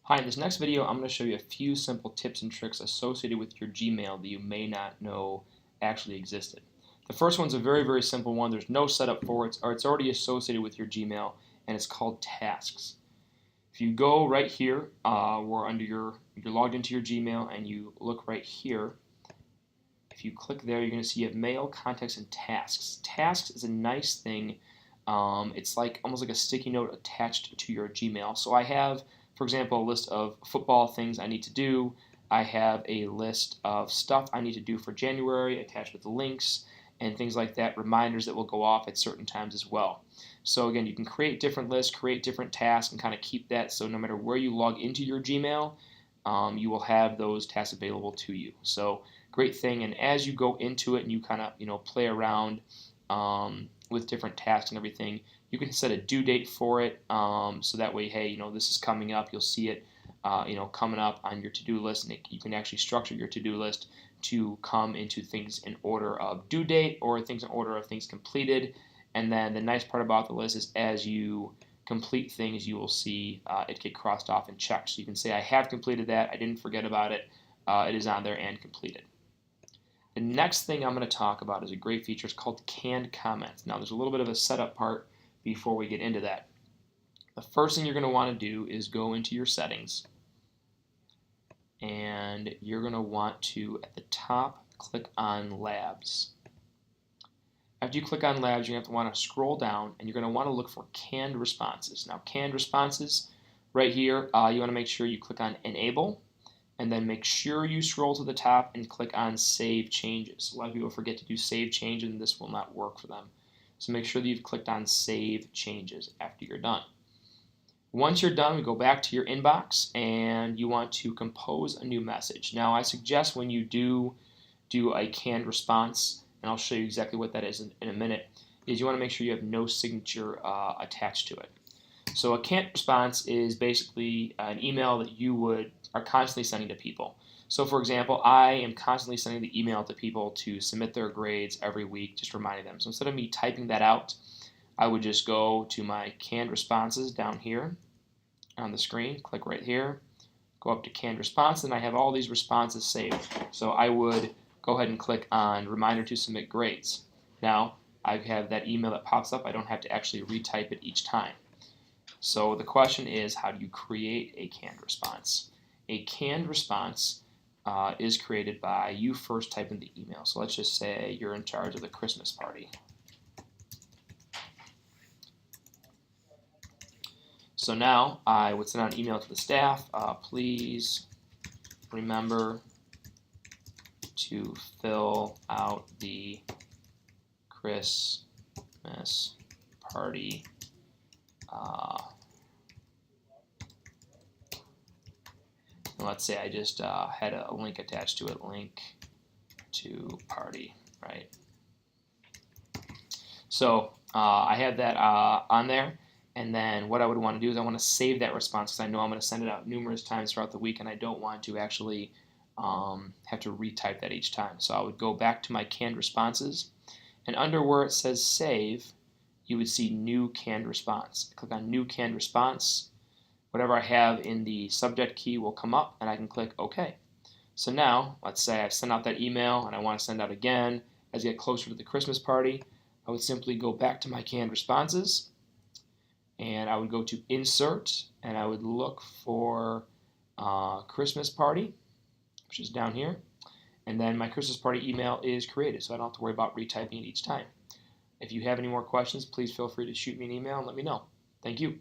Hi, in this next video, I'm going to show you a few simple tips and tricks associated with your Gmail that you may not know actually existed. The first one's a very simple one. There's no setup for it, or it's already associated with your Gmail, and it's called tasks. If you go right here, where under you're logged into your Gmail, and you look right here, if you click there, you're going to see you have mail, contacts, and tasks. Tasks is a nice thing. It's like almost like a sticky note attached to your Gmail. So I have, for example, a list of football things I need to do. I have a list of stuff I need to do for January attached with links and things like that, reminders that will go off at certain times as well. So again, you can create different lists, create different tasks, and kind of keep that so no matter where you log into your Gmail, you will have those tasks available to you. So great thing, and as you go into it and you kind of play around with different tasks and everything, you can set a due date for it, so that way, hey, this is coming up, you'll see it coming up on your to-do list, and you can actually structure your to-do list to come into things in order of due date or things in order of things completed. And then the nice part about the list is as you complete things, you will see it get crossed off and checked. So you can say, I have completed that, I didn't forget about it, it is on there and completed. The next thing I'm going to talk about is a great feature. It's called canned comments. Now there's a little bit of a setup part before we get into that. The first thing you're going to want to do is go into your settings, and you're going to want to, at the top, click on Labs. After you click on Labs, you're going to want to scroll down, and you're going to want to look for canned responses. Now canned responses, right here, you want to make sure you click on Enable, and then make sure you scroll to the top and click on Save Changes. A lot of people forget to do Save Changes, and this will not work for them. So make sure that you've clicked on Save Changes after you're done. Once you're done, we go back to your inbox, and you want to compose a new message. Now I suggest when you do a canned response, and I'll show you exactly what that is in a minute, is you want to make sure you have no signature attached to it. So a canned response is basically an email that you are constantly sending to people. So for example, I am constantly sending the email to people to submit their grades every week, just reminding them. So instead of me typing that out, I would just go to my canned responses down here on the screen, click right here, go up to canned response, and I have all these responses saved. So I would go ahead and click on reminder to submit grades. Now I have that email that pops up. I don't have to actually retype it each time. So the question is, how do you create a canned response? A canned response is created by you first typing the email. So let's just say you're in charge of the Christmas party. So now I would send out an email to the staff, please remember to fill out the Christmas party and let's say I just had a link attached to it, link to party, right? So I have that on there. And then what I would want to do is I want to save that response because I know I'm going to send it out numerous times throughout the week, and I don't want to actually have to retype that each time. So I would go back to my canned responses, and under where it says save, you would see new canned response. Click on new canned response. Whatever I have in the subject key will come up, and I can click OK. So now, let's say I've sent out that email and I want to send out again. As I get closer to the Christmas party, I would simply go back to my canned responses, and I would go to Insert, and I would look for Christmas party, which is down here, and then my Christmas party email is created, so I don't have to worry about retyping it each time. If you have any more questions, please feel free to shoot me an email and let me know. Thank you.